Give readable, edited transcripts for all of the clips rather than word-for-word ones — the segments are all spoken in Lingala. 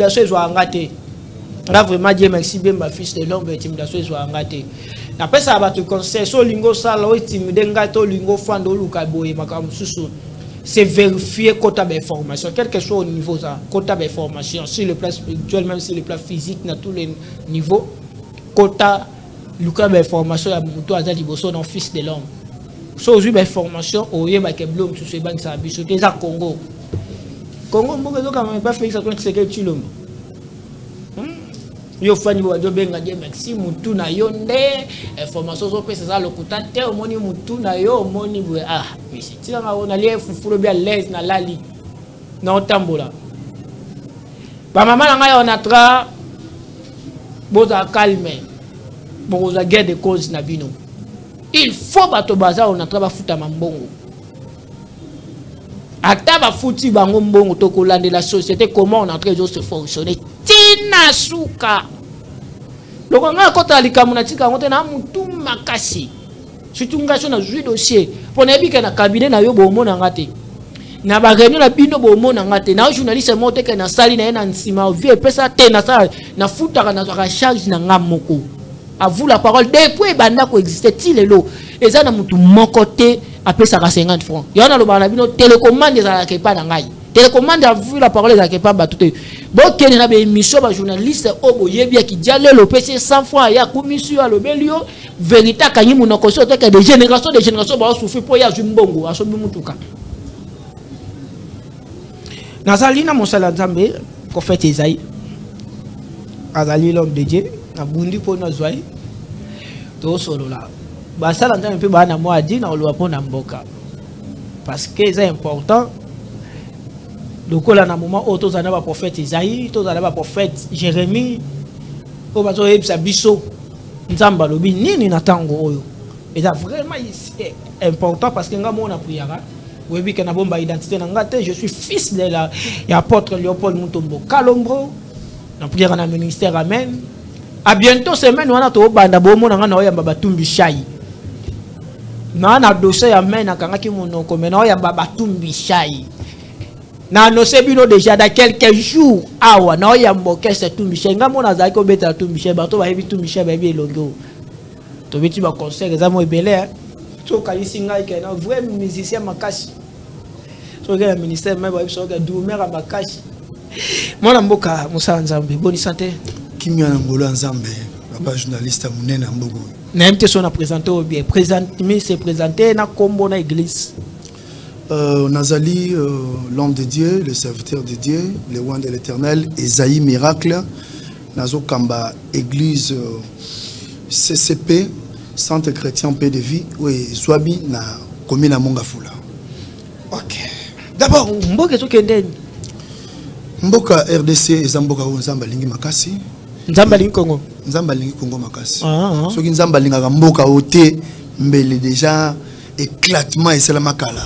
intimidation est engagée. Là vraiment Dieu merci bien ma fils de l'homme intimidation est engagée. Après ça va te conseiller so lingo sala o intimider ngato lingo fando luka boye makam susu. C'est vérifier quota d'information, quel que soit au niveau ça, quota d'information sur le plan spirituel, même sur le plan physique, dans tous les niveaux, quota d'information à muto azali boso dans fils de l'homme. So aujourd'hui information au yeba ke blom sur ce banque ça biso des à Congo. Congo mboka zo quand même pas fait ça quand c'est que tu l'homme. Yo fani wa do benga je maxi mutu na yo nde information zo pesa za lokuta te omoni mutu na yo omoni bwe ah bisi tira nga ona lie fufuro bia les na lali na otambola ba mama na nga ona tra boza calme boza guerre de cause na bino il faut bato baza ona tra ba futa mambongo ata ba futi bango mbongo to kolande la société comment on est en train de se fonctionner tina suka loko nga kota likamuna tika ngote na mutu makasi surtout nga na jui dossier pona bika na cabinet na yo bomona ngate na ba réunion na bino bomona ngate na journaliste mote ke na sali na ena nsima vie pesa te na sa na futaka na za charge na ngamoko à vous la parole depuis banda ko exister ti lelo eza na mutu moko te apesa ka 50 francs yana lo bana bino télécommande za ke pa na ngai télécommande a vu la parole za ke pa ba tout bon kene na be émission ba journaliste obo yebia ki diale lo pese 100 francs ya commission à lobelio vérité kanyi munoko so te ke de génération ba souffrir pour ya zumbongo aso bi mutuka nazali na mosala nzambe prophète Isaïe azali l'homme de Dieu na bundi po na zwai to solo la ba sala nzambe pe ba na mo adi na olo po na mboka parce que c'est important donc là na moment auto za na ba prophète Isaïe to za na ba prophète Jérémie o ba zo ebisa biso nzamba lobi nini na tango oyo et ça vraiment important parce que nga mo na priara webi ke na bomba identité na ngate je suis fils de la apôtre Léopold Mutombo Kalombro na priara na ministère amen. À bientôt semaine wana to banda bomo na ngana oyamba batumbi shai na na dossier amen na kangaki monoko mena oyamba batumbi shai na no sebino déjà dans quelques jours awa na oyamba kese tumbi shai ngamo na zaki obeta tumbi shai bato ba hebi tumbi shai ba bi elongo to beti ba concert za mo ebele to kalisi ngai ke na vrai musicien makasi so ga ministère même ba so ga dumera makasi mona mboka Musa Nzambe bonne santé. Kimia Ngolo Nzambe, papa journaliste munene mbogo. Na MT son a présenté au bien, mais c'est présenté na kombo na église. Nazali l'homme de Dieu, le serviteur de Dieu, le roi de l'Éternel, Esaïe miracle, nazo kamba église CCP, Centre chrétien paix de vie, oui, Swabi na commune Mongafula. OK. D'abord, mboka to kende. Mboka RDC ezamboka Nzamba lingi makasi. Nzamba lingi Congo. Nzamba lingi Congo makasi. Soki Nzamba linga mboka ote mbele déjà éclatement et c'est la makala.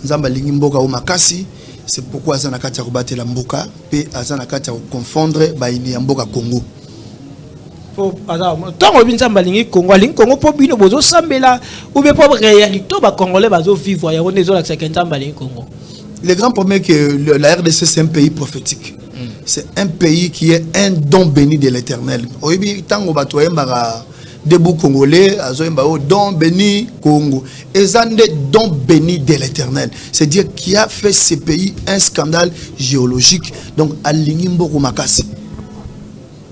Nzamba lingi mboka o makasi, c'est pourquoi azana kati ya kobatela la mboka pe azana kati ya confondre baini ya mboka Congo. Po azama tango Nzamba lingi Congo po bino bozo sambela ou bien po réalité ba congolais bazo vivre ya onezo la Nzamba lingi Congo. Le grand problème est que la RDC c'est un pays prophétique. C'est un pays qui est un don béni de l'Éternel. Oyebi tango bato yembara debout congolais azoyemba o don béni Congo. Ezande don béni de l'Éternel. C'est dire qui a fait ce pays un scandale géologique. Donc alingi mboko makasi.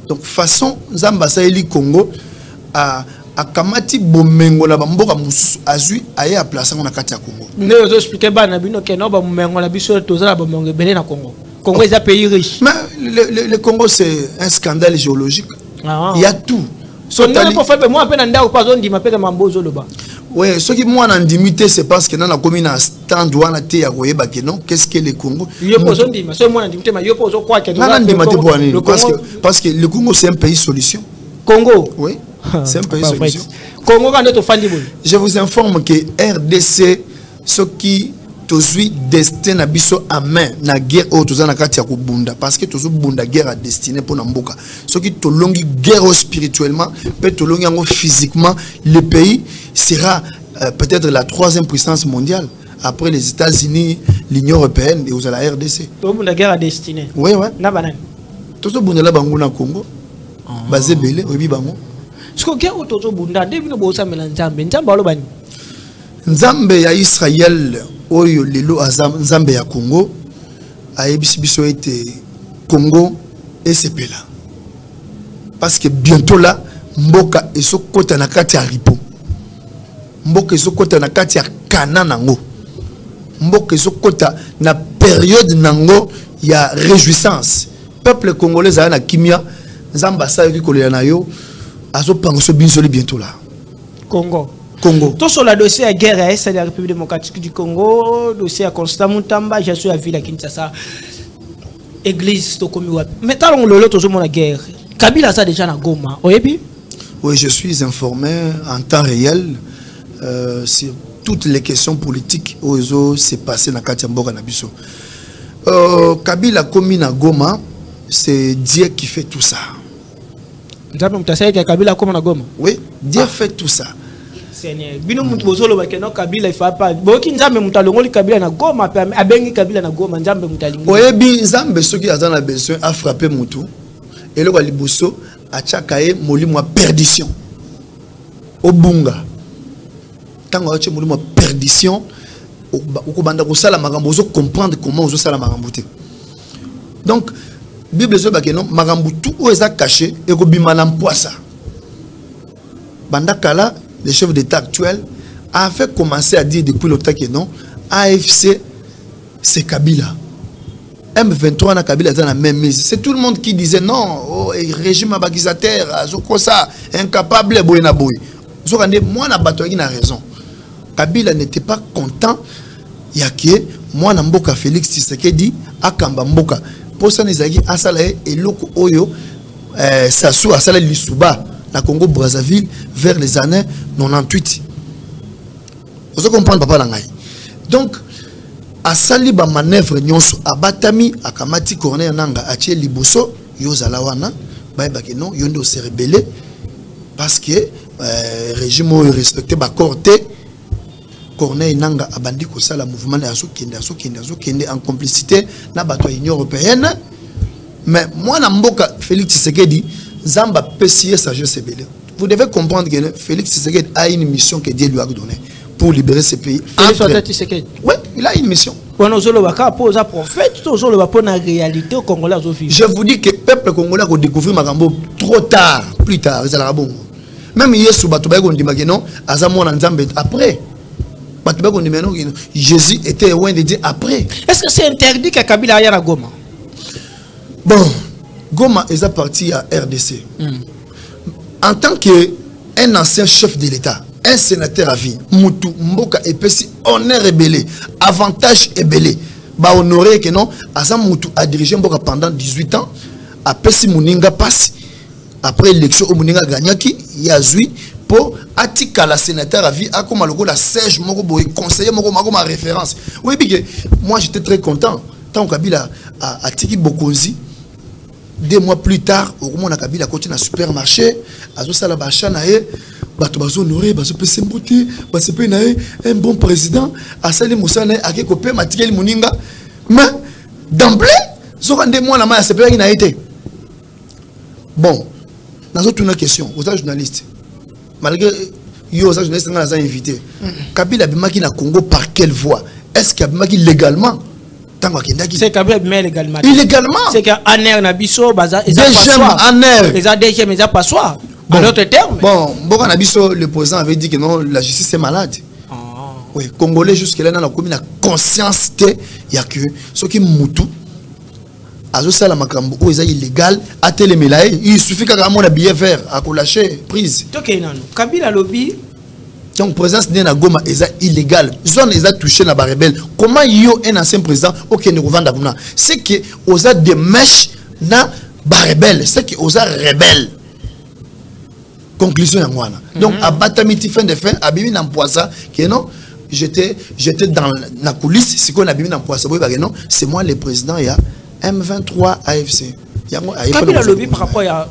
Donc façon Nzamba saeli Congo a akamati bomengo la bamboka mususu azui aye a place na kati ya Congo. Ne ozo expliquer bana bino ke no ba bomengo la biso tozala bomengo belé na Congo. Congo est un pays riche. Mais le Congo c'est un scandale géologique. Il y a tout. Moi peine nda pas zone di mapeka mambozo loba. Ouais, ce qui moi en dimité c'est parce que dans la commune à stand wana te ya koyeba ke non, qu'est-ce que le Congo? Yo pozo ndima, so moi en dimité ma yo pozo kwa ke parce que le Congo c'est un pays solution. Congo. Oui. C'est un pays solution. Congo quand to fandi bon. Je vous informe que RDC ce qui tozui destin na biso à main na guerre au tozana kati ya kubunda parce que tozu bunda guerre à destinée pour namboka ce qui tolongi guerre spirituellement peut tolongi yango physiquement le pays sera peut-être la 3e puissance mondiale après les États-Unis, l'Union européenne et aux la RDC. To bunda guerre à destinée. Oui ouais. Na banane. Toto bundela bango na Congo. Basé belé oyebi bango. Ce que guerre toto bunda debi no bosa mela nzambe alo bani. Nzambe ya Israël oyo lelo azam nzambe ya Congo ayebisi biso ete Congo esepela. Parce que bientôt là mboka esokota na kati ya ripo. Mboka esokota na kati ya kana nango. Mboka esokota na période nango ya réjouissance. Peuple congolais a na kimia nzamba sa yoki kolela na yo azo pangoso binsoli bientôt là. Congo. Tout sur le dossier à guerre c'est la République démocratique du Congo, dossier à Constant Mutamba, je suis à Ville à Kinshasa. Église to komi wapi. Mais talon lolo to la guerre. Kabila ça déjà na Goma. Oui, je suis informé en temps réel sur toutes les questions politiques où s'est passé dans Katiamboka na biso. Kabila komi na Goma, c'est Dieu qui fait tout ça. Kabila komi na Goma. Oui, Dieu fait tout ça. Seigneur, bino mutu bozolo bakeno Kabila ifa pa. Boki nzambe mutalongoli Kabila na Goma pe abengi Kabila na Goma nzambe mutalingi. Oyebi nzambe soki azana besoin a frapper mutu. Et le liboso a chakaye molimo a perdition. Obunga. Tango ache molimo a perdition. Okobanda ko sala makambo zo comprendre comment ozo sala makambo te. Donc Bible zo bakeno makambo tout o eza caché et ko bimana mpoisa. Banda kala le chef d'État actuel a fait commencer à dire depuis longtemps que non, AFC c'est Kabila. M23 na Kabila dans la même mise. C'est tout le monde qui disait non, oh, régime abagisateur, ça, incapable, boyna boy. Moi na batoyi na raison. Kabila n'était pas content. Il y a que moi na mboka Félix Tshisekedi akamba mboka. Pour ça nizaki asala et loko oyo Sassou asala lisuba na Congo Brazzaville vers les années 98. Vous comprenez papa langai. Donc asali ba manœuvre nyonso abatami akamati corner nanga atie liboso yozala wana ba ke non yondo se rebeller parce que régime o respecté ba corté corner nanga abandi ko sala mouvement aso kende en complicité na bato ya Union européenne. Mais moi na mboka Félix Tshisekedi Zamba pesier sagesse belé. Vous devez comprendre que Félix Tshisekedi a une mission que Dieu lui a donnée pour libérer ce pays. Oui, il a une mission. Je vous dis que le peuple congolais a découvert Magambo trop tard, plus tard. Même hier, après. Jésus était loin de dire après. Est-ce que c'est interdit que Kabila aille à Goma? Bon, Goma est parti à RDC. En tant qu'un ancien chef de l'État, un sénateur à vie, Moutou, Mboka et Pessi, honneur et belé, avantage et belé. Bah honoré que non, Azam Moutou a dirigé Mboka pendant 18 ans, a Pessi Mouninga passe, après l'élection au Mouninga Gagnaki, il y a Zui, pour Atika la sénateur à vie, a comme la Serge Moko Boy, conseiller Moko ma référence. Oui, moi j'étais très content. Tant que Kabila a Tiki Bokonzi, 2 mois plus tard, au moment où Kabila continue à supermarché, Azo Salabacha nae, bato bazo honoré, bazo pese mbote, bazo pe nae un bon président, Asali Moussa nae ake kopé Matikeli Muninga, mais d'emblée, zo 2 mois na ma c'est pas qui n'a été. Bon, dans une question, aux journalistes, malgré yo aux journalistes on a invité, Kabila bimaki na Congo par quelle voie? Est-ce qu'il bimaki légalement? C'est Kabila légalement. Illégalement. C'est qu'en air nabiso baza deuxième en air. Les deuxième mais ça pas soir. En d'autres termes. Bon, Boka nabiso le président avait dit que non la justice est malade. Oui, Congolais jusque là dans la commune a conscience que il y a que ce qui mutu azo sala makambo o eza illégal à télémelaye, il suffit qu'à mon billet vert à lâcher prise. OK non. Kabila lobby donc présence na Goma est illégal. Zone est touché na ba rebelle. Comment yo un ancien président OK ne revendre kuna? C'est que osa des mèches na ba rebelle, c'est que osa rebelle. Conclusion yangwana. Donc abatamiti fin de fin abimi na mpoisa que non j'étais dans la coulisse c'est qu'on abimi na mpoisa boy ba non c'est moi le président ya M23 AFC. Kabila lobby par rapport à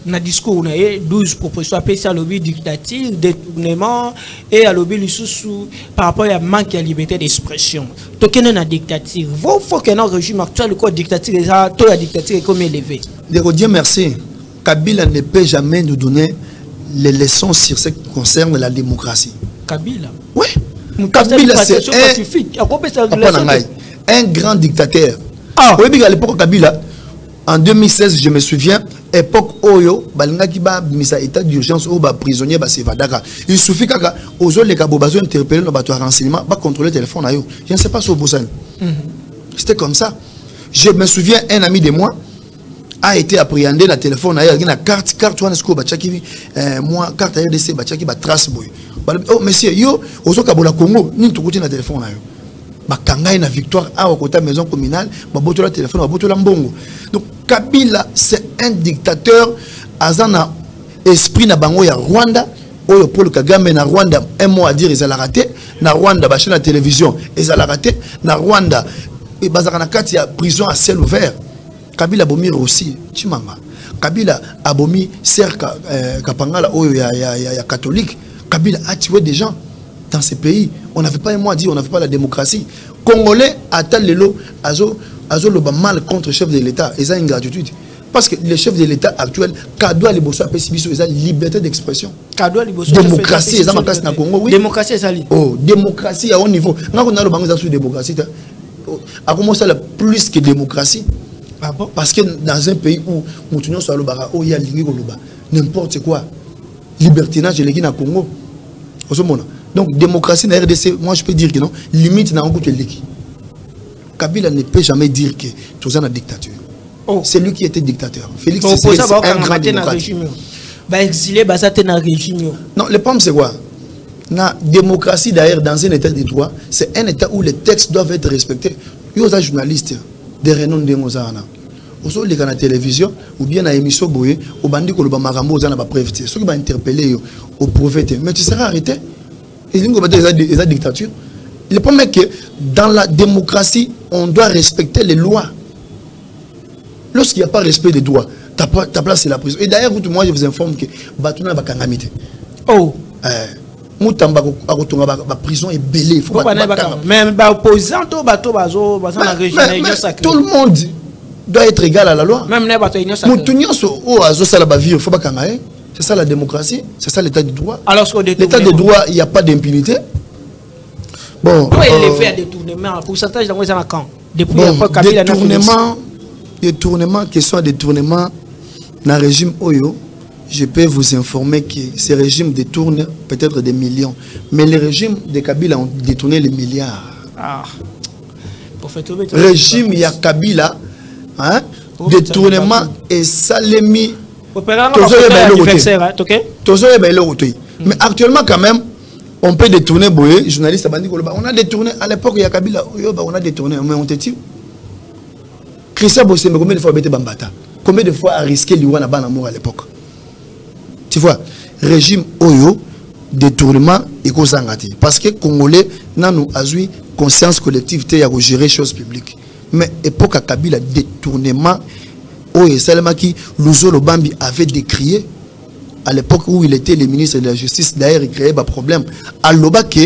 na discours on a 12 propositions appelées ça lobby dictature, détournement et à lobby sous par rapport à manque de liberté d'expression. Donc on a dictature. Vous faut que notre régime actuel quoi dictature ça toi la dictature est comme élevé. Dieu merci. Kabila ne peut jamais nous donner les leçons sur ce qui concerne la démocratie. Kabila. Oui. Kabila c'est un grand dictateur. Ah. Oui, à l'époque Kabila, en 2016, je me souviens, époque Oyo, balinga ki ba misa état d'urgence ou ba prisonnier ba sevadaka. Il suffit kaka ozo les kabo bazo interpeller no bato renseignement, ba contrôler le téléphone ayo. Je ne sais pas sur Boussan. C'était comme ça. Je me souviens un ami de moi a été appréhendé la téléphone ayo, il a carte one sco ba chaki moi carte RDC ba chaki ba trace boy. Oh monsieur yo ozo kabo la Congo, ni to côté na téléphone ayo. Bakanga na victoire à côté maison communale, baboto la téléphone, baboto la mbongo. Donc Kabila c'est un dictateur azana esprit na bango ya Rwanda, oyo Paul Kagame na Rwanda un mot à dire ils a raté, na Rwanda ba chaîne la télévision, ils a raté, na Rwanda et bazaka na kati ya prison à ciel ouvert. Kabila bomi aussi, Chimanga. Kabila abomi cercle Kapangala oyo ya catholique. Kabila a tué des gens dans ces pays. On n'avait pas un mot à dire, on n'avait pas la démocratie. Congolais attendent le lot, azo le mal contre le chef de l'État. Ils ont une gratitude. Parce que le chef de l'État actuel, Kadoua Liboso a pécibiso, ils ont liberté d'expression. Kadoua Liboso démocratie, ils ont ma classe na Congo, oui. Démocratie, ça lit. Oh, démocratie à haut niveau. Nous avons le bango sur démocratie. A commencé à plus que démocratie. Ah bon? Parce que dans un pays où nous sommes le bara, où il y a n'importe quoi. Libertinage, il y a Congo. Donc, démocratie dans RDC, moi je peux dire que non, limite dans un coup de l'équipe. Kabila ne peut jamais dire que tout ça est dictature. Oh. C'est lui qui était dictateur. Félix Tshisekedi, c'est un grand démocrate. Exilé, ça c'est un régime. Non, le problème c'est quoi? La démocratie d'ailleurs dans un état de droit, c'est un état où les textes doivent être respectés. Il y a des journalistes, des renoms de Mozana. Aux autres, la télévision, ou bien à l'émission Boye, au bandit qu'on va marambo, on va prévenir. Ceux qui vont interpeller au prophète, mais tu seras arrêté. Ils ont des dictatures. Le problème est que dans la démocratie, on doit respecter les lois. Lorsqu'il n'y a pas respect des droits, ta place c'est la prison. Et d'ailleurs, moi je vous informe que Batuna Bakangamite. Oh! Moutamba la prison est belée. Mais opposant tout le monde doit être égal à la loi. Même c'est ça la démocratie, c'est ça l'état de droit. L'état de droit, il n'y a pas d'impunité. Bon, élevé à détournement, pourcentage dans les camps. Depuis détournement, question de détournement dans le régime Oyo, je peux vous informer que ces régimes détournent peut-être des millions. Mais les régimes de Kabila ont détourné les milliards. Ah. Régime il y a Kabila, hein, détournement et salemi. Mais actuellement quand même on peut détourner Boye, journaliste on a détourné à l'époque il y a Kabila, on a détourné, mais on te tue. Christian Bossé, mais combien de fois a été Bambata? Combien de fois a risqué Liwana Banamour à l'époque? Tu vois, régime Oyo, détournement et Kozangati. Parce que Congolais n'ont pas eu conscience collective de gérer choses publiques. Mais époque à Kabila, détournement, Oyo Salemaki, Luzolo Bambi avait décrié à l'époque où il était le ministre de la Justice. D'ailleurs, il créait un problème. À l'Oba que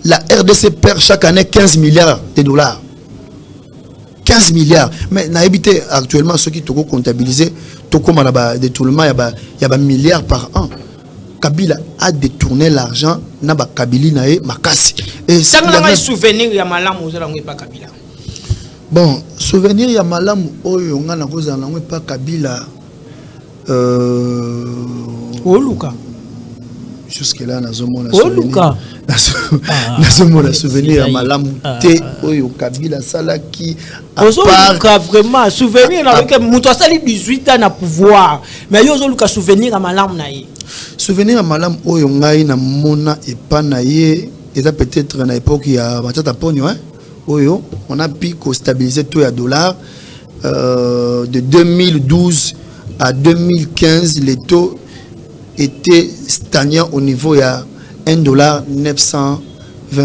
la RDC perd chaque année 15 milliards de dollars. 15 milliards. Mais n'habitez actuellement ceux qui ont comptabilisé, tout comme détournement, il y a un milliard par an. Kabila a détourné l'argent, n'a pas Kabili nae makasi. Et ça n'a souvenir ya malamu ozalango pas Kabila. Bon, souvenir ya malamu oyo ngana ozalango pas Kabila. Oluka. Jusque là nazomona souvenir. Nazomona souvenir ya malamu te oyo Kabila salaki. Oluka vraiment souvenir avec muto sali 18 ans na pouvoir. Mais yo oluka souvenir ya malamu na ye. Souvenir à Malam Oyo ngai na mona et pas naïe et ça peut-être à l'époque il y a Matata Pogno hein Oyo on a pu stabiliser tout à dollars de 2012 à 2015 les taux étaient stagnants au niveau il y a $1,920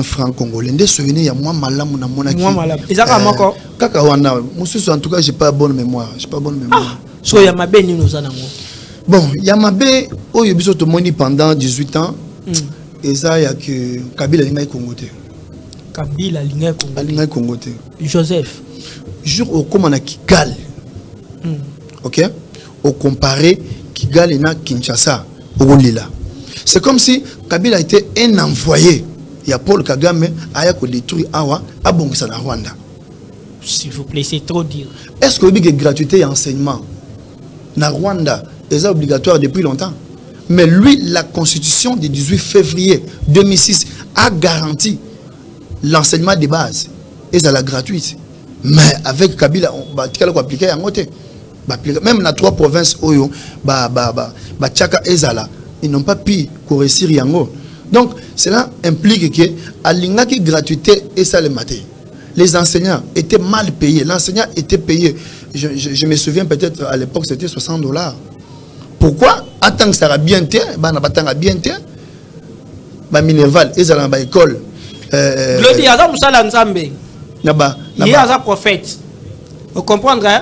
francs congolais. Des souvenirs il y a moi Malam na mona qui kaka wana en tout cas j'ai pas bonne mémoire so ya mabeni nous anamo. Bon, Yamabe, oh, il y a eu pendant 18 ans. Et ça, il y a que Kabila Lingaï Congoté. Kabila Lingaï Congoté. Joseph. Jour au comme on a Kigali. Ok? Au comparé Kigali et Kinshasa. Au Lila. C'est comme si Kabila était un envoyé. Il y a Paul Kagame a détruit Awa à Bongsa Rwanda. S'il vous plaît, c'est trop dire. Est-ce que vous avez une gratuité et enseignement na Rwanda est obligatoire depuis longtemps? Mais lui, la constitution du 18 février 2006 a garanti l'enseignement de base et ça la gratuite. Mais avec Kabila, on va appliquer à côté. Même dans 3 provinces, Tchaka et Zala, ils n'ont pas pu réussir Yango. Donc, cela implique que à l'ingaki gratuité et ça le matin. Les enseignants étaient mal payés. L'enseignant était payé. Je me souviens peut-être à l'époque c'était $60. Pourquoi? Attends que ça va bien bien Minerval, ils allaient à l'école. Glody, Yaza Moussala Nzambe. Yaza prophète. Vous comprenez?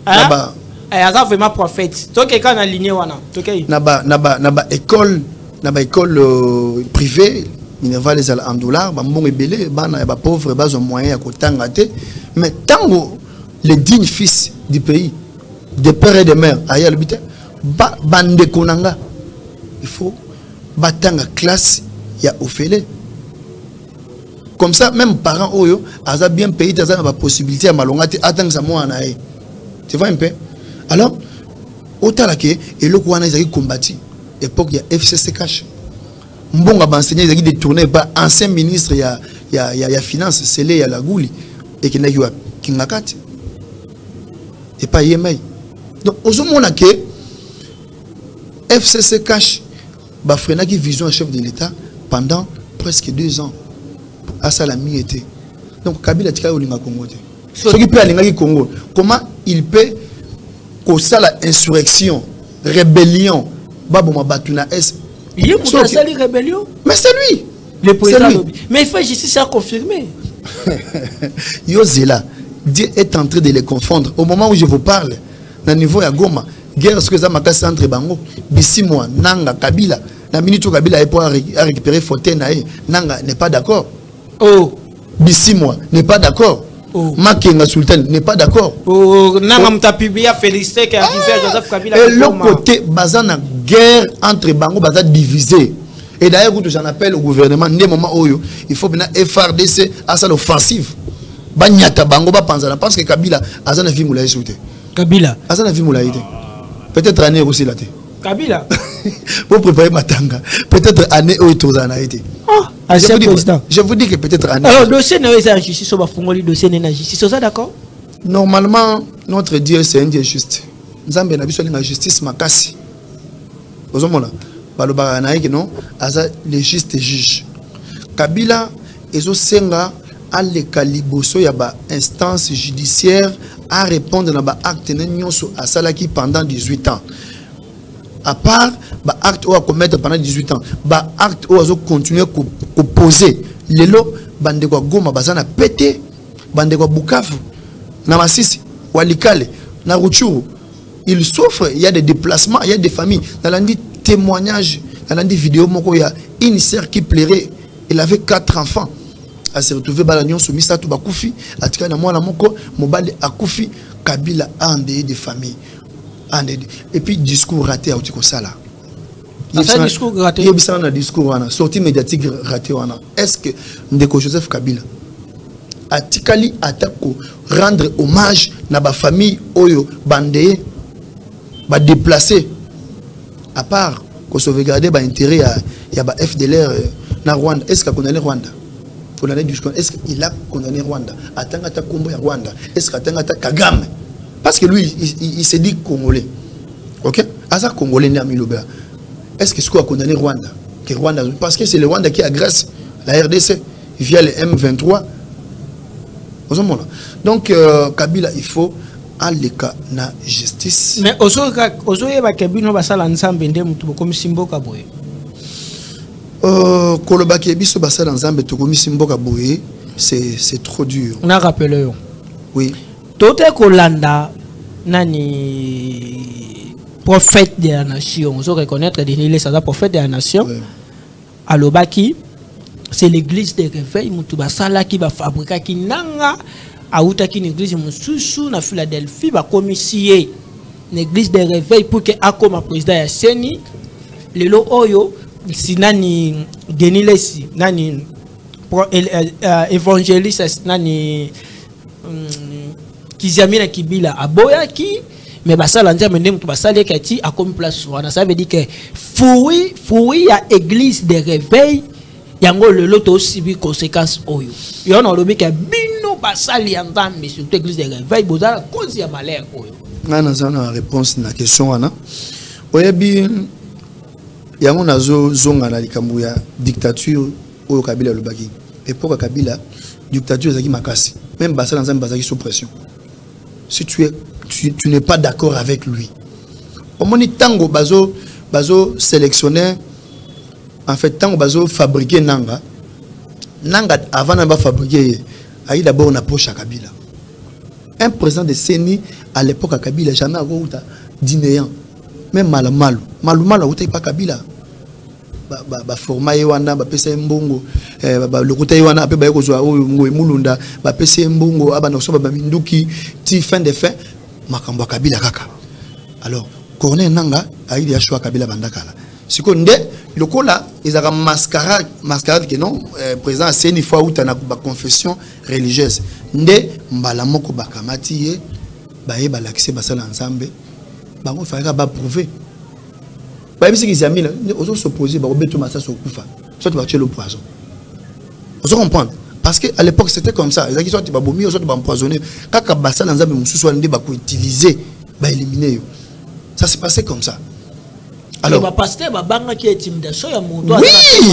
Yaza vraiment prophète. Toi quelqu'un a aligné wana. Naba école privée. Minerval les en dollars, bon et belé, pauvre, bas moyen à côté mais tant les dignes fils du pays, des pères et des mères, ailleurs l'habiter, bande konanga, il faut batanga classe, il y a offélé. Comme ça, même parents oyo, aza bien payé, aza la possibilité à malongate, attendre ça moi en aïe. Tu vois un peu? Alors, autant là que, et le kouana ils ont combattu, époque il y a FCC cash. Mbonga banseigné ils ont détourné par ancien ministre il y a finance c'est là il y a la gouli et qui n'a eu kingakat et pas yemay donc aujourd'hui on a que FCC cash ba frena qui vision chef de l'État pendant presque 2 ans à ça la miété donc Kabila tika olinga Congo ce qui peut aller Congo comment il peut que ça la insurrection rébellion baboma batuna est il est rébellion. Mais c'est lui. Le président. Mais il faut justice à confirmer. Yozela, Dieu est en train de les confondre. Au moment où je vous parle, dans le niveau de Goma, guerre ce que ça m'a cassé entre Bango, Bissimoa, Nanga, Kabila. La minute où Kabila est pour récupérer Fontaine, Nanga n'est pas d'accord. Oh. Bissimoa n'est pas d'accord. Oh. Makenga Sultan n'est pas d'accord. Oh, Nanga m'a publié à féliciter qui a arrivé à Joseph Kabila. Et l'autre côté, Bazana guerre entre Bango Baza divisé. Et d'ailleurs, j'en appelle au gouvernement, il faut bien FRDC à ça l'offensive. Banyata Bango Bapanzana parce que Kabila Azana vi moulaï souté. Kabila Azana vi moulaï. Peut-être année aussi là. Kabila. Pour préparer ma tanga. Peut-être année où il a été. Je vous dis que peut-être année. Alors, le dossier n'est pas justice, le dossier n'est pas justice. C'est ça d'accord? Normalement, notre Dieu c'est un Dieu juste. Nous avons la justice makasi. Vous avez non, les justes juges. Kabila ezo senga à l'écaliboso ya ba instance judiciaire à répondre na ba acte nyonso à salaki pendant 18 ans. À part ba acte ou à commettre pendant 18 ans, ba acte ou à continuer à poser. Lelo bande kwa Goma bazana pété, bande kwa Bukavu, na Masisi, Walikale, na Rutshuru. Il souffre, il y a des déplacements, il y a des familles. Dans l'andi témoignage, dans l'andi vidéo, il y a une sœur qui pleurait, elle avait 4 enfants. Elle s'est retrouvée dans l'union soumise à tout Bakoufi, à Tika moi la moko, Mobali Akoufi, Kabila a endeuillé des familles. Et puis discours raté à Otikosala. Il y a un discours raté. Il y a un discours sorti médiatique raté. Est-ce que Ndeko Joseph Kabila a Tikali Atako rendre hommage à la famille Oyo Bandé? Va déplacer à part qu'on sauvegarde l'intérêt il y a FDLR na Rwanda. Est-ce qu'il a condamné Rwanda pour l'année du Rwanda? Est-ce qu'il a condamné Rwanda? Attends Kombo ya Rwanda. Est-ce qu'il a Kagame? Parce que lui il s'est dit congolais. OK? Asa congolais né à Miloba. Est-ce qu'il a condamné Rwanda? Que Rwanda parce que c'est le Rwanda qui agresse la RDC via les M23. Donc Kabila il faut aleka na justice. Mais ozoye ba Kabila basala nzambe nde mutu bokomi simboka boye. Koloba kebiso basala nzambe tokomi simboka boye, c'est trop dur. On a rappelé. Oui. Tote kolanda nani prophète de la nation. On doit reconnaître Denis Lessada, prophète de la nation. À l'Obaki, c'est l'église de réveil. Moutouba Sala qui va fabriquer qui nanga. Aouta qui une église Moussoussou na Philadelphie va commissionner une église de réveil pour que Akoma président ya Seni. Lelo Oyo, si nani Denis Lessi, nani évangéliste, nani Kizamina Kibila Aboyaki. Mais ça l'andia menem tu basale kati a comme place ça veut dire que fouille ya église de réveil yango le loto aussi bi conséquence oyo yo na lobi ke bino basali andambe sur église de réveil bozala cause ya malheur oyo na zana réponse na question wana oyebi yango nazo zonga na likambo ya dictature oyo Kabila lobaki et pour Kabila dictature ezaki makasi même basala nzambe bazaki sous pression si tu n'es pas d'accord avec lui. Au moment où tango bazo sélectionner, en fait tango bazo fabriquer nanga avant de fabriquer, il y a d'abord une approche à Kabila. Un président de CENI à l'époque à Kabila jamais eu d'inéant, même malou ou pas Kabila. Ba format wana ba pesa mbongo ba lokuta wana ape ba yokozwa oyo mulunda ba pesa mbongo aba noso ba minduki ti fin de fin makambo Kabila kaka. Alors Corneille Nanga a eu des choix Kabila bandakala siko nde lokola ezaka mascarade que non président c'est une fois où tu as ba confession religieuse nde mbala moko bakamati ye ba yeba l'accès basala ensemble bango faka ba prouver ba bisi kizamina ozo s'opposer ba obeto massa sokufa soit tu vas tuer le poison ozo comprendre parce que à l'époque c'était comme ça ils soit tu vas bomber soit tu vas empoisonner kaka basala nzambe mususu ande ba ko utiliser ba éliminer yo ça s'est passé comme ça. Alors ba pasteur ba banga ki intimidation ya moto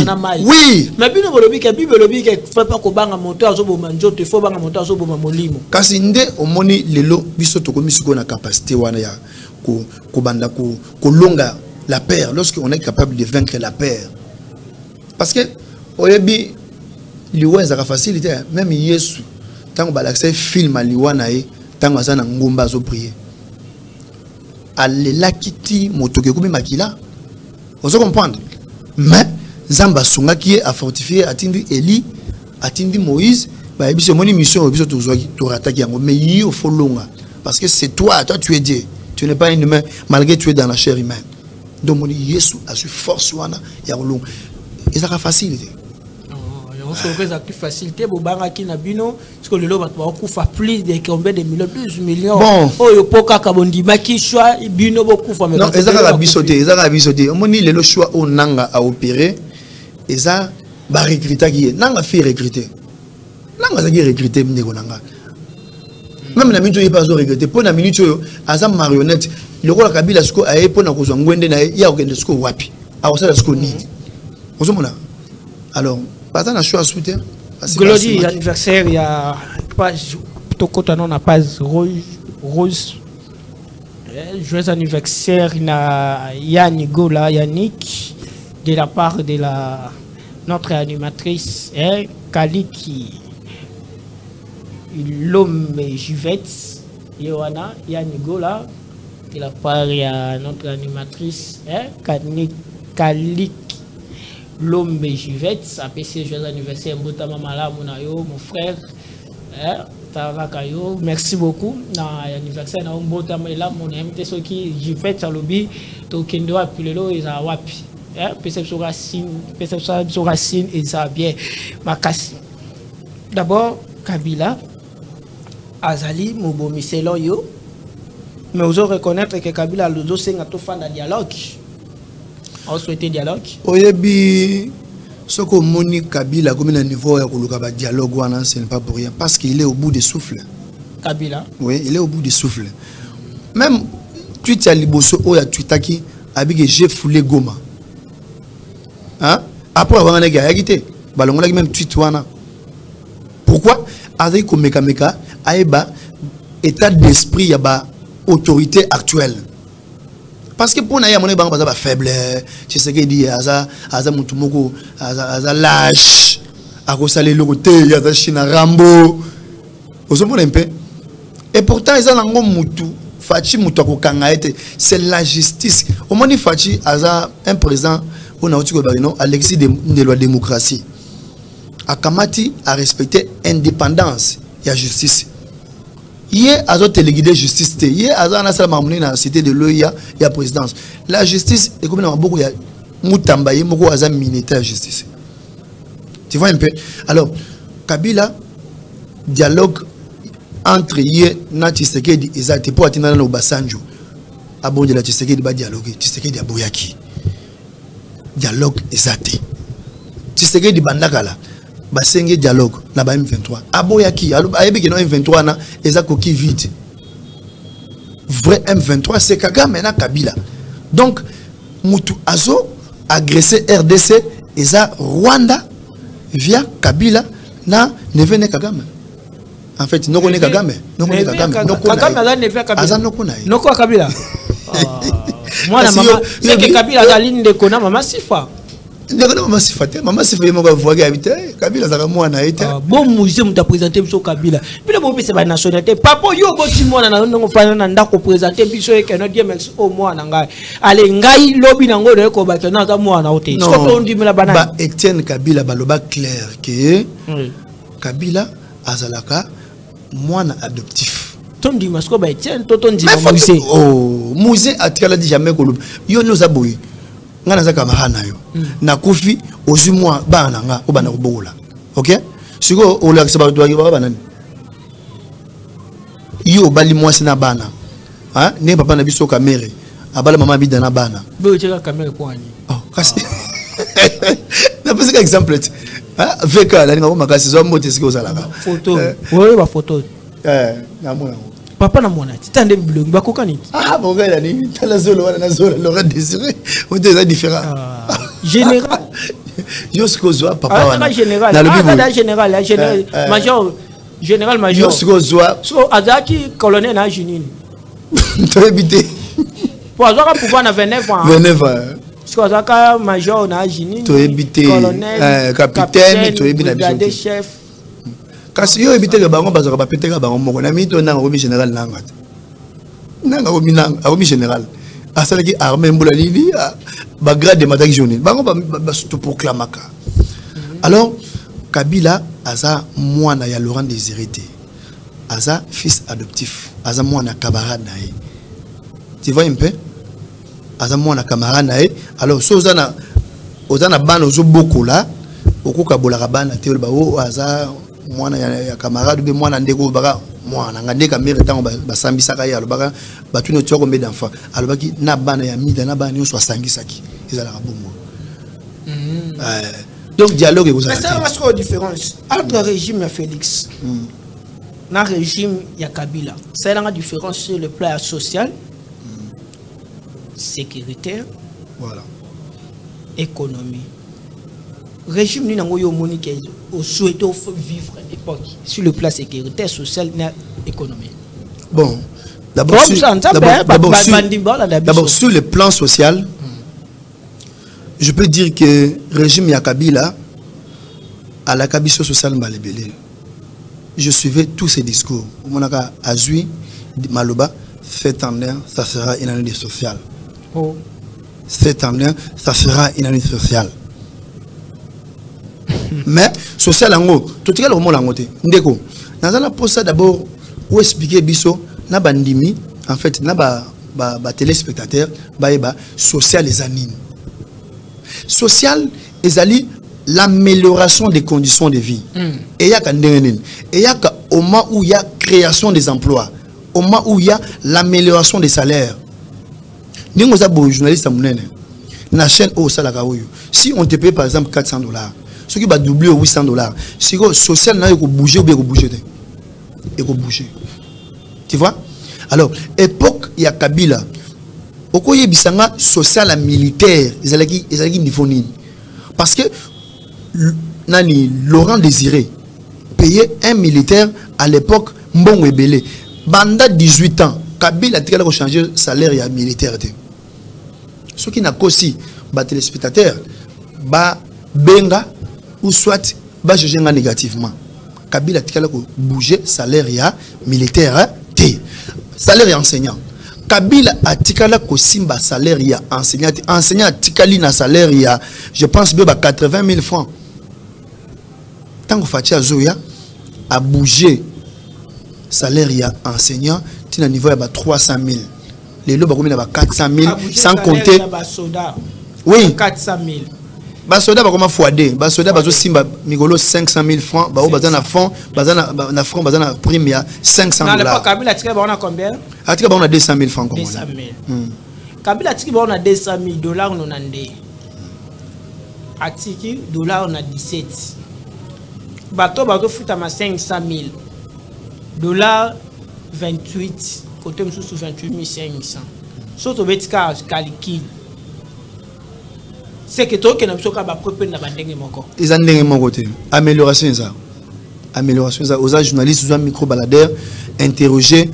na mai oui mais bino bolobi ke bible lobi ke faut pas ko banga moto azo boma njoto faut banga moto azo boma molimo kasi nde omoni lelo biso to komi siko na capacité wana ya ko banda ko longa la peur lorsqu'on est capable de vaincre la peur parce que oyebi liwa ezaka facilité même Yesu tango ba l'accès film à liwa na e tango azana ngomba zo prier alela kiti motoke komi makila ozo comprendre mais Zamba sunga qui a fortifié atindi Eli atindi Moïse ba biso moni mission biso to rataki yango mais yi au folonga parce que c'est toi tu es Dieu tu n'es pas un humain malgré tu es dans la chair humaine donc moni Yesu a su force wana ya longa ezaka facilité on se fait avec facilité bobanga ki na bino parce que le lot va kufa plus de combien de millions 12 millions oh yo poka kabondi maki choix bino bokufa mais non ezaka bisoté omoni le choix au nanga a opérer eza ba recruter qui nanga fait recruter nanga za qui recruter ndeko nanga même na minute pas recruter pour na minute yo aza marionnette le roi Kabila siko aye pona kozwa ngwende na ya okende siko wapi awosala siko ni ozomona alors pas un choix à soutien. Glody anniversaire il y a page tokota non na page rose joyeux anniversaire na Yannick là Yannick de la part de notre animatrice Kaliki l'homme Juvette Yohana Yannick là de la part de notre animatrice Kaliki l'homme Juvette, ça peut ser joyeux anniversaire Mbotama Mala Munayo, mon frère. Tavakayo, merci beaucoup. Na anniversaire na Mbotama là mon invité ce qui Juvette à lobby to kendo apilelo eza wapi. Perception racine et ça bien makasi. D'abord Kabila Azali Mobomi selon yo. Mais vous devez reconnaître que Kabila le dossier n'a tout fait dans dialogue. On souhaitait dialogue. Oyebi, ce que Moni Kabila comme un niveau de dialogue, ce n'est pas pour rien parce qu'il est au bout des souffles. Kabila. Oui, il est au bout des souffles. Même tu as liboso oya tuitaki abige j'ai foulé Goma. Hein? Après avoir un gars agité, balongola même tweet wana. Pourquoi? Avec comme meka aeba état d'esprit yaba autorité actuelle. Parce que pour naïa mon banque pas faible, c'est ce qu'il dit aza mutumoko aza lâche, à cause de l'autorité aza china rambo, aux hommes un peu. Et pourtant ils ont un mutu Fachi Moutako Kangaete, c'est la justice. Au moins, Fachi a un président, on a aussi Alexis de la démocratie. Akamati a respecté l'indépendance et la justice. Hier, a téléguidé justice. Hier, a la cité de l'OIA et la présidence. La justice, et comme beaucoup, il y a Moutambaye, beaucoup a militaire justice. Tu vois un peu? Alors, Kabila, dialogue entre hier na Tshisekedi et Zate pour atteindre le Basanjo. Abonde la Tshisekedi va dialoguer. Tshisekedi a boyaki. Dialogue et Zate. Tshisekedi bandakala. Basenge dialogue na ba M23. Aboyaki. Ayebi que no M23 na ezako ki vite. Vrai M23 c'est Kagame na Kabila. Donc mutu azo agressé RDC et ça Rwanda via Kabila na nevene Kagame. En fait, non connaît Kagame. Non connaît Kagame. Kagame a ne fait Kabila. Azan no connaît. Non quoi Kabila. Moi la maman, c'est que Kabila a ligne de kona maman sifa. Maman sifa te, maman sifa yemo ka voyager habiter. Kabila zaka mwana été. Bon musée m'ta présenter biso Kabila. Puis le bon c'est ba nationalité. Papa yo bo ti mwana na ndongo fana na ndako présenter biso e keno DMX au mwana ngai. Ale ngai lobi nango de ko ba keno za mwana ote. Ce que on dit me la banane. Ba Etienne Kabila baloba clair que Kabila azalaka mwana adoptif. Tondi masko ba Etienne totondi musée. Oh, musée atikala di jamais ko yo nous aboyi. Ngana za camarade yo. Na kufi ozu moi bana nga o bana ko bola. OK? Siko o la seba to ba banani. Yo bali moi sina bana. Hein? Ne papa na biso kamere. Abala mama bida na bana. Be o cheka kamere ko ani. Oh, kasi. Na pese ka exemple. Hein? Veka la nga ko makasi zo mote siko zalaka. Photo. Oui, ba photo. Na mona. Papa na mona titande bilongi bakokani. Ah bon gars ni tala zolo wana na zolo Laurent Désiré on est différent. Général Yosko zoa papa wana. Général. Général major général major. Yosko zoa so azaki colonel na jinini. Tu habité. Pour azaka pouvoir na 29 ans. 29 ans. So azaka major na jinini. Tu habité. Colonel capitaine tu habité brigadier chef. Kasi yo ebité le bango bazaka ba pété ka bango moko na mito na romi général nanga nanga romi général asala ki armée mbula lili ba grade de mataki journée bango ba surtout proclamaka. Alors Kabila aza mwana ya Laurent Désiré aza fils adoptif aza mwana camarade nae. Tu vois un peu aza mwana camarade nae. Alors so ozana bana ozo bokola okuka bolaka bana te ba o aza mwana ya camarade be mwana ndeko baka mwana ngande ka mere tango basambisaka ya lobaka batuno tsoko mbe d'enfant alobaki na bana ya mida na bana nyonso asangisaki ezala ka bongo. Donc dialogue vous avez. Mais ça va différence entre régime ya Félix na régime ya Kabila. Ça a une différence sur le plan social, sécuritaire, voilà, économie. Régime ni nango yo monique au souhaité vivre l'époque sur le plan sécuritaire, social et économique. Bon, d'abord sur le plan social, je peux dire que régime Yakabila à la Kabiso social malébélé. Je suivais tous ces discours. Monaka Azui Maloba, cette année ça sera une année sociale. Oh. Cette année ça sera une année sociale. Mais social ango tout cas le mot langote ndeko nazala pour ça d'abord ou expliquer biso na bandimi en fait na ba téléspectateurs ba social les anines social ezali l'amélioration des conditions de vie et ya ka ndengenen et ya ka au moment où il y a création des emplois au moment où il y a l'amélioration des salaires ningo za bo journaliste munene na chaîne au salaka oyo si on te paye par exemple $400 ce qui va doubler $800. Si le social n'a pas bougé ou bien bouger. Il faut bouger. Tu vois? Alors, époque, il y a Kabila. Au il y a social et militaire. Ils ont niveau ni. Parce que Laurent Désiré payait un militaire à l'époque Mbongo Ebele. Banda 18 ans. Kabila a changé le salaire et militaire. Ce qui n'a qu'aussi, les téléspectateurs, benga ou soit ba juger négativement. Kabila tikala ko bouger salaire ya militaire salaire ya enseignant. Kabila a tikala ko simba salaire ya enseignant a tikali na salaire ya je pense bien 80 000 francs. Tant que Fachi Azoya a bougé salaire ya enseignant tina niveau ya 300 000. Les lots ba 400 000 sans compter oui 400 000. Basoda ba comment fois2 basoda bazo simba migolo 500 000 francs ba bazana fond bazana na franc bazana prime ya 500 $. Na Kabila tika ba on a combien? Atika ba on a 200 000 francs. 200 000. Kabila tika ba on a 200 000 dollars non ande. Atiki dollars on a 17. Bato bato futa ma 500 000 dollars 28 côté sous 28 500. Surtout betika calcul. C'est que toi qui n'as pas préparé na bandenge moko. Ils ont ndenge moko te. Amélioration ça. Amélioration ça. Aux journalistes, aux micro baladeurs interroger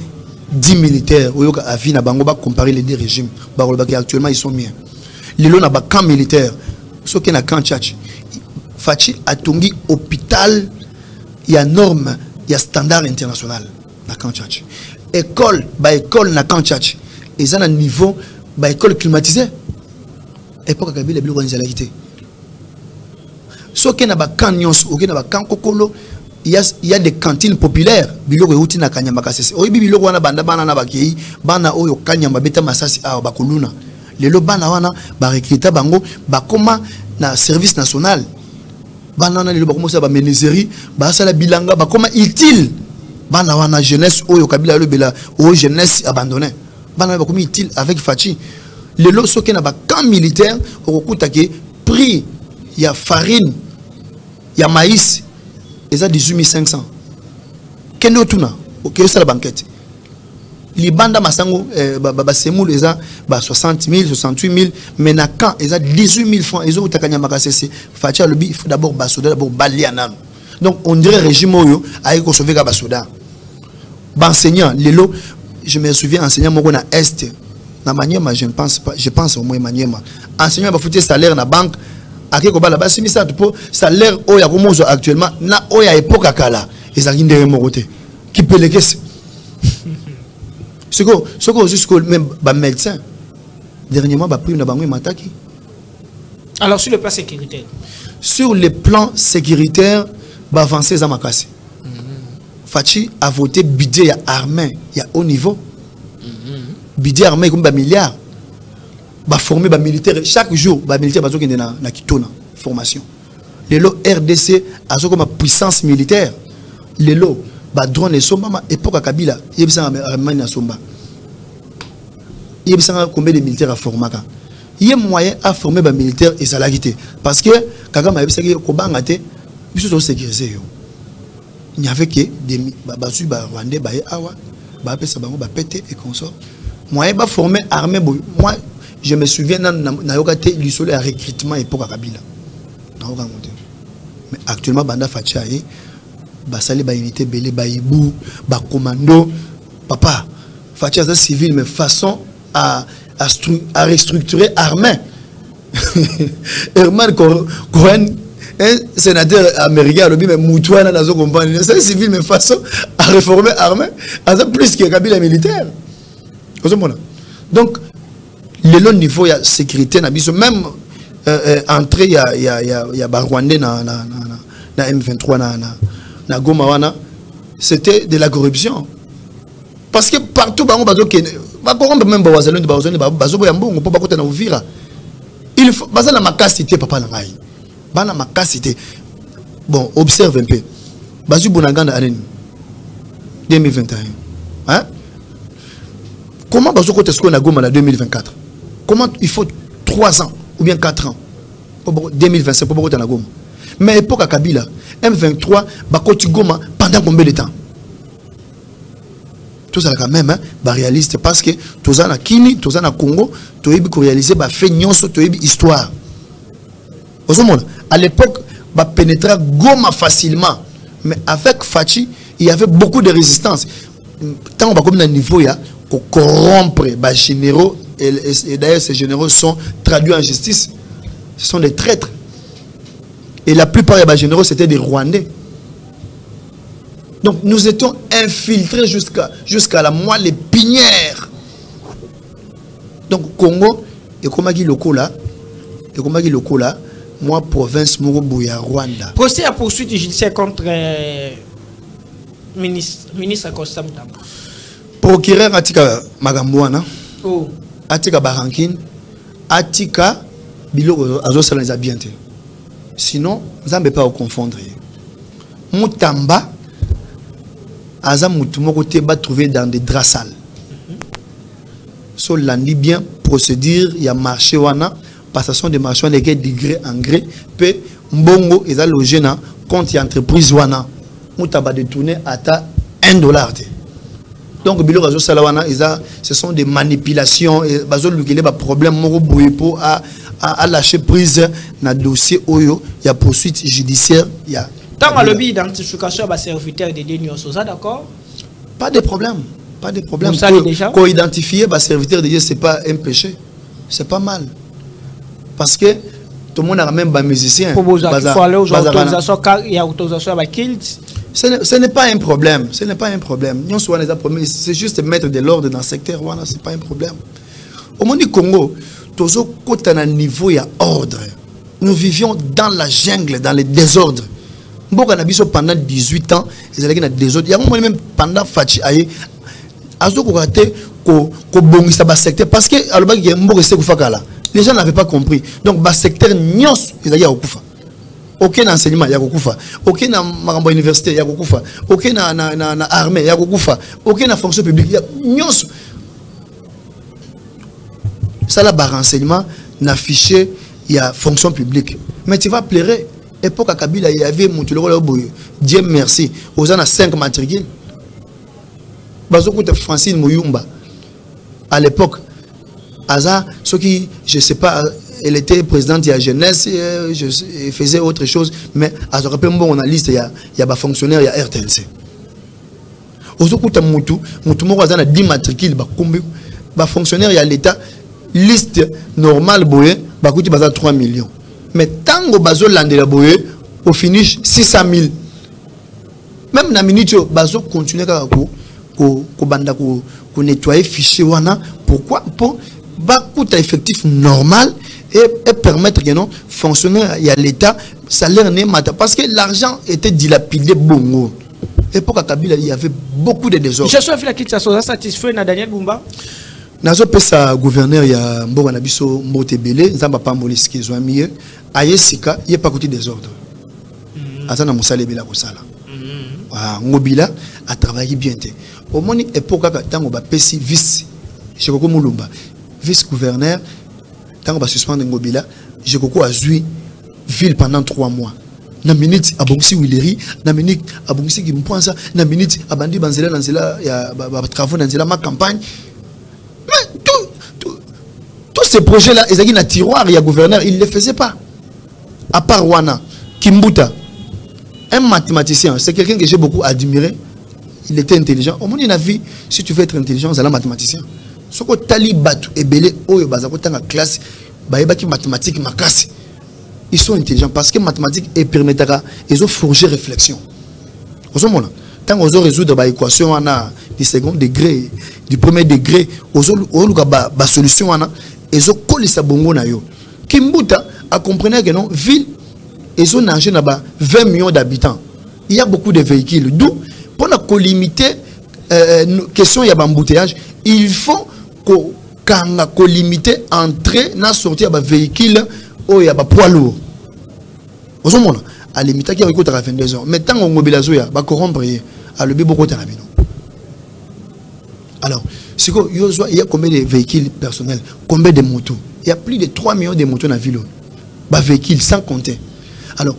10 militaires. Oyoka avi na bango ba comparer les deux régimes. Ba actuellement ils sont bien. Lilo na ba camp militaire. Ce qui na camp tchatch. Fachi atongi hôpital il y a norme, il y a standard international na camp tchatch. École na camp tchatch. Ils ont un niveau ba école climatisée. Époque Kabila bilo organiser la quitté. So que na ba canyons, ok na ba kankokolo, il y a des cantines populaires. Bilo ko uti na kanyamba kasese. Oyibi bilo ko wana banda bana na bakei, bana oyo kanyamba beta masasi a bakuluna. Lelo bana wana ba recruter bango ba koma na service national. Bana na lelo ba komosa ba menuiserie, ba sala bilanga ba koma utile. Bana wana jeunesse oyo Kabila lo bela o jeunesse abandonnée. Bana ba koma utile avec Fachi. Les lots sont dans camp militaire au coup que prix il y a farine il y a maïs et ça 18 500 quel autre na OK ça la banquette les bandes masango semoul et ça 60 000 68 000 mais na camp et ça 18 000 francs et autres takanya makasese fatia lobi il faut d'abord basoda d'abord balianan donc on dirait régime oyo a ko sauver ga basoda enseignant les lots je me souviens enseignant moko na est na Maniema, je ne pense pas, je pense au moins Maniema. Enseignant va foutre salaire na banque, à qui kobala ba simi ça pour salaire oya komozo actuellement na oya époque akala. Ils arrivent derrière mon côté. Qui peut les caisses? Ce que jusqu'au même ba médecin. Dernièrement ba prime na bango mataki. Alors sur le plan sécuritaire. Sur le plan sécuritaire, ba avancer za makasi. Fachi a voté budget ya armée, ya haut niveau. Budget armé comme milliards ba former ba militaire chaque jour ba militaire bazo kende na kitona formation lelo RDC azo comme puissance militaire lelo ba drone somba ma époque Kabila yebisa armée na somba yebisa combien de militaires a formaka yé moyen à former ba militaire et ça l'a quitté parce que Kagame yebisa ko banga te biso sécuriser yo il n'y avait que des basu ba rwandais ba awa ba pesa bango ba pété et consort. Moi, je suis formé armée. Moi, je me souviens na yokate l'isole à recrutement époque Kabila. Mais actuellement, banda Fachi aye, basali ba unité belé ba ibu, ba commando. Papa, Fachi a civil mais façon à restructurer armée. Herman Cohen, un sénateur américain, le mais Moutouana dans son compagnie. C'est civil mais façon à réformer armée. À plus que Kabila militaire. Donc, le long niveau, il y a sécurité, même entrée, il y a Rwandais na M23 na Goma, c'était de la corruption. Parce que partout, il faut la macacité, papa la macacité. Bon, observe un peu. Bazu Bonaganda 2021. Hein? Comment Bazoko Tesco na Goma en 2024? Comment il faut 3 ans ou bien 4 ans pour 2025 pour Bazoko na Goma? Mais époque à Kabila, M23 Bakoti Goma pendant combien de temps? Tout ça quand même, hein, réaliste parce que tout ça na Kini, tout ça na Congo, tout ça pour réaliser fait nyonso, tout ça histoire. À l'époque, bah pénétrer Goma facilement, mais avec Fachi, il y avait beaucoup de résistance. Tant on va comme dans le niveau il y a corrompre les généraux et d'ailleurs ces généraux sont traduits en justice. Ce sont des traîtres. Et la plupart des généraux c'était des Rwandais. Donc nous étions infiltrés jusqu'à la moelle épinière Donc Congo et comme dit lokola et comme dit lokola moi province Moroboya Rwanda. Procès à poursuite judiciaire contre ministre Costa Mutamba. Procureur Atika Magambouana. Oh. Atika Barankin. Atika Biloko Azo Salanza bien. Sinon, vous n'avez pas à confondre. Mutamba Aza Mutumoko Teba trouvé dans des draps sales. So l'andi bien procédure, il y a marché wana, passation de marché wana de gré en gré, pe mbongo ils a logé na compte entreprise wana, Mutamba détourné à $1. Donc biloko Azo Salawana, ce sont des manipulations et bazo lukele ba problème moko boye po à lâcher prise na dossier oyo, il y a poursuite judiciaire, il y a tant le lobby d'identification va serviteur de l'Union Sosa, d'accord? Pas de problème. Pas de problème. Qu'on identifie les serviteurs de Dieu, ce n'est pas un péché. C'est pas mal. Parce que tout le monde a même des musiciens. Ce n'est pas un problème. Ce n'est pas un problème. C'est juste mettre de l'ordre dans le secteur. Ce n'est pas un problème. Au monde du Congo, tout un niveau il y a ordre. Nous vivions dans la jungle, dans le désordre. Pendant 18 ans, ils allaient dans le désordre. Il y a même pendant Fachi Aye. Parce que les gens n'avaient pas compris. Donc, le secteur nyos, ils allaient au aucun enseignement, il y a aucun université, il y a aucun armée, il y a aucun fonction publique, il y a nyos. Ça, là, le renseignement, n'affiché, il y a fonction publique. Mais tu vas pleurer. Époque à Kabila, il y avait Dieu merci. Aux ans 5 matricules. Francine Mouyumba, à l'époque, Aza, ce qui, je ne sais pas, elle était présidente de la jeunesse, je faisais autre chose, mais à ce rappel, on a liste, il y a des fonctionnaires, il y a RTNC. Aujourd'hui, il y a 10 matricules, il fonctionnaire, il y a l'État, liste normale, il y a 3 millions. Mais tant que bazo landela boye au finish 600 000. Même na minute bazo continuer ko nettoyer fichier wana. Pourquoi? Pour ba coût effectif normal et permettre que non fonctionnaire il y a l'État salaire n'est mata parce que l'argent était dilapidé bongo. Et pour Kabila il y avait beaucoup de désordre. Je suis fait la question satisfait na Daniel Bumba. Nazo pesa gouverneur ya Mboga na biso Mbotebele nzamba pa moliski zo mieux ayesika il pas côté des ordres azana musale bela ko sala ngobila a travaillé bien té au moni époque ka tango ba pesi vice Jekoko Mulumba vice gouverneur tango ba suspendre ngobila Jekoko azui ville pendant 3 mois na minute abongisi Willery na minute abongisi Kimponza na minute abandi banzela nanzela ya ba travaux nanzela ma campagne. Mais tous ces projets-là, ils ont un tiroir, il y a gouverneur, il ne les faisait pas. À part Wana, Kimbuta, un mathématicien, c'est quelqu'un que j'ai beaucoup admiré. Il était intelligent. Au moins, il a vu, si tu veux être intelligent, c'est un mathématicien. Ce que Tali Batu et Belé, dans classe, mathématiques, ils sont intelligents parce que mathématiques permettra, ils ont forgé réflexion. Tant qu'on résoudre l'équation du second degré, du premier degré, la solution, ils ont collé sa bongo na yo. Kimbuta a compris que non, ville, ils ont nagé 20 millions d'habitants. Il y a beaucoup de véhicules. D'où, pour limiter, question il y a embouteillage, il faut qu'on limite entrée et sortie de véhicules où il y a poids lourd. Vous avez à limiter qui a 22 ans. Mais tant qu'on mobilise, il y a corrompre. Alors, il y a combien de véhicules personnels, combien de motos? Il y a plus de 3 millions de motos dans la ville. Des véhicules sans compter. Alors,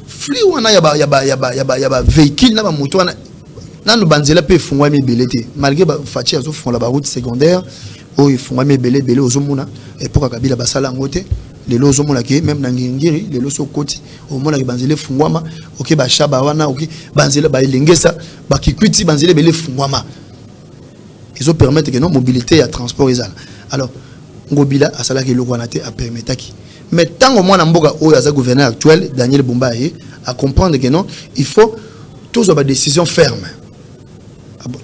flux il y a véhicules dans la moto. Nous banzela pe fungwa mi belete malgré ba fachi azo font la route secondaire où ils font mi belé ozomuna et pour Kabila basala ngote les lozo mona ke même na ngingiri les lozo koti au mona ke banzele fungwama OK ba shaba wana OK banzela ba ilengesa ba kikwiti banzele belé fungwama ils ont permettre que non mobilité et transport ezala. Alors ngobila asala ke lokwana te a permettre qui mais tant au moins na mboka o ya gouverneur actuel Daniel Bumba a comprendre que non il faut tous avoir des décisions fermes.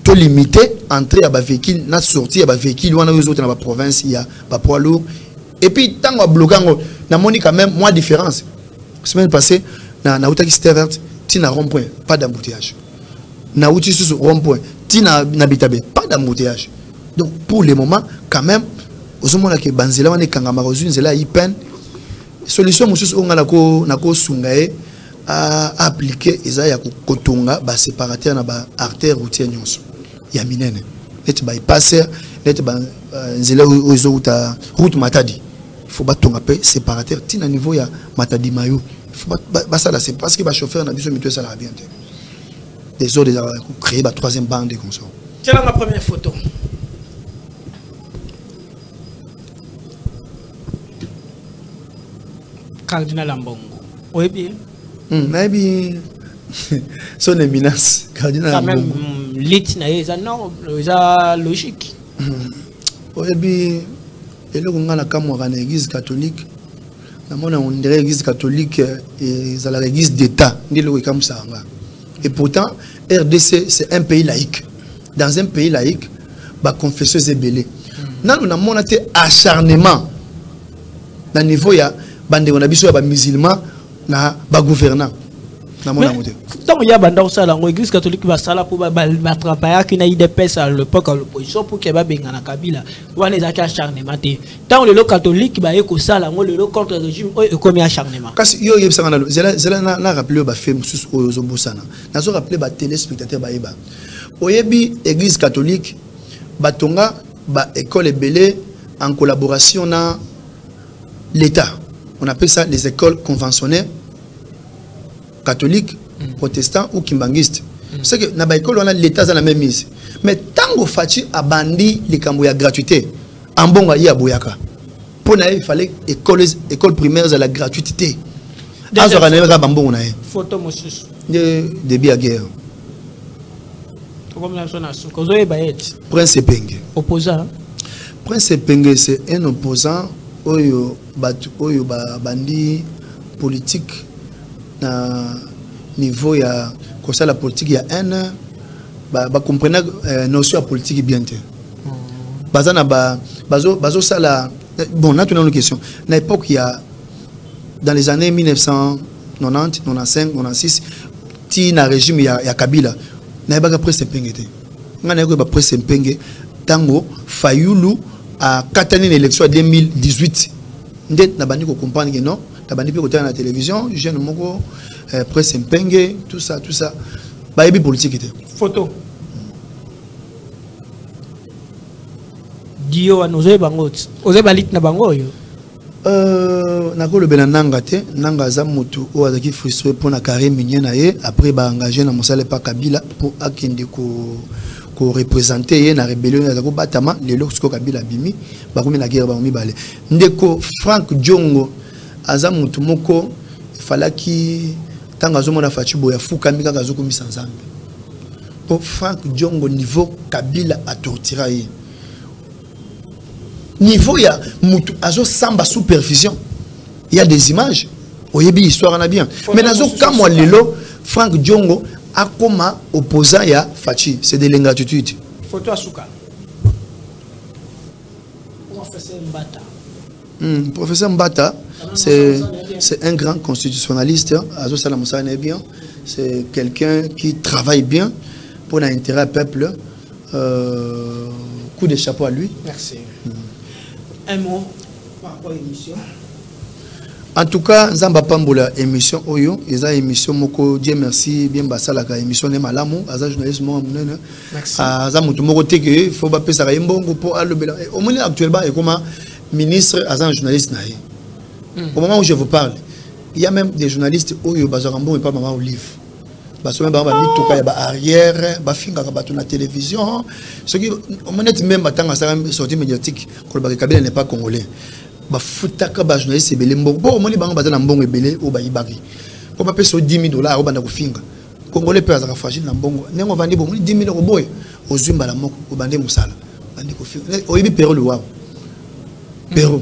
to limité entrée à ba véhicule na sortie à ba véhicule wana aux autres dans la province il y a ba poids lourd et puis tant qu'on bloquant na moni quand même moins différence semaine passée na utaki Stevert tina rond-point pas d'embouteillage na uti sous rond-point tina na bitabe pas d'embouteillage donc pour le moment quand même aux moments là que banzela wana kangama rozune zela ipen solution mususu onga na ko sungae à appliquer Isaiah Kotonga, ba séparateur na ba artère routière nyonso ya minene net ba passer net ba nzela ozo uta route Matadi il faut ba tonga pe séparateur tina niveau ya Matadi mayo il faut ba ça là c'est parce que ba chauffeur na biso mito ça la bien des autres déjà créer ba troisième bande comme ça. C'est la première photo. Cardinal Ambongo. Oui bien. Maybe son éminence cardinal quand même lit na eza non eza logique oyebi eloko ngana kamwa na église catholique na mona on dirait église catholique et za la église d'état ndilo ikamusanga et pourtant RDC c'est un pays laïque dans un pays laïque ba confesseuse ebelé nanu na mona te acharnement na niveau ya bande on a biso ya ba musulman na ba gouvernant na mona moté donc il y a banda ça l'église catholique va sala pour ba travailler qui na IDPS à l'époque à l'opposition pour que ba benga na Kabila wana les acharnement te tant le catholique ba eko sala le contre régime e comme acharnement kasi yo yebsanga na zela na rappeler ba fait mususu ozo bosana na zo rappeler ba téléspectateur ba yeba oyebi église catholique batonga ba école ebelé en collaboration na l'état on appelle ça les écoles conventionnelles catholiques, protestants ou kimbangistes. C'est que dans l'école, on a l'État dans la même mise. Mais tant que Fati a bandi les camboya gratuité, en bon il y a boyaka. Pour nous, il fallait école primaire à la gratuité. Photo monsieur. Début à guerre. Prince Penge. Opposant. Prince Penge, c'est un opposant oyo bandi politique. Na niveau ya comme ça la politique il y a un comprendre notion de politique bien te bazana bazo ça la bon là tu as une question à l'époque il y a dans les années 1990 95 96 ti na régime ya Kabila na ba Prince Penge te ngana ko ba Prince Penge tango Fayulu a katani l'élection 2018 ndet na bandi ko comprendre que non tabandi pe côté à la télévision jeune moko Prince Mpenge tout ça ba yebi politique était photo dio anoze bango oze balit na bango yo na ko le benanga te nanga za mutu o azaki frustré pour na carré minier na ye après ba engagé na mosala pa Kabila pour akende ko représenter na rébellion ya ko batama le lorsque Kabila bimi ba komi na guerre ba mi balé ndeko Frank Diongo aza mutu moko falaki tanga zo mona Fati boya fukami kaka zo komisa nzambe po Frank Diongo niveau Kabila a torturé niveau ya mutu azo samba supervision il y a des images oyebi histoire na bien mais nazo kamwa lelo Frank Diongo akoma opposant ya Fati c'est de l'ingratitude photo asuka professeur Mbata professeur Mbata c'est un grand constitutionnaliste bien c'est quelqu'un qui travaille bien pour l'intérêt du peuple coup de chapeau à lui. Merci. Un mot par rapport à l'émission. En tout cas, Nzamba Pambola émission Oyo, eza émission moko Dieu merci bien basala ka émission ne malamu, aza journaliste mo munene. Merci. Aza mutu moko teke faut ba pesa ka mbongo pour alobela. Au moment actuellement et comment ministre aza journaliste naé. Au moment où je vous parle, il y a même des journalistes Oyo bazarambon et pas maman au livre. Parce que ba mitoka ya ba arrière, ba finga ka bato na télévision, ce qui honnêtement même batanga ça sortie médiatique que le Kabila n'est pas congolais. Ba futaka ba journaliste ebele mbongo bo moni bango bazana mbongo ebele o ba ibaki ko ba peso $10,000 o banda ko finga congolais pe azaka fragile na mbongo nengo vandi bo moni $10,000 ko boy o zumba la moko o bande musala bandi ko finga o yibi pero le wa pero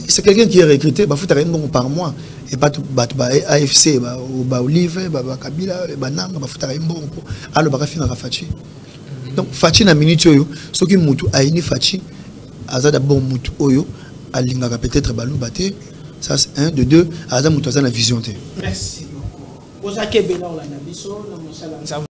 C'est quelqu'un qui est recruté, il faut bon par mois. Et pas AFC, Olive, Kabila, Banang, il faut bon. Alors, il faut Fachi. Donc, Fachi na minute, ce qui moutou a une Fachi, Azad bon moutou oyo, Alinga peut-être balou baté. Ça c'est un, de deux, Azad moutou a la vision. Merci beaucoup.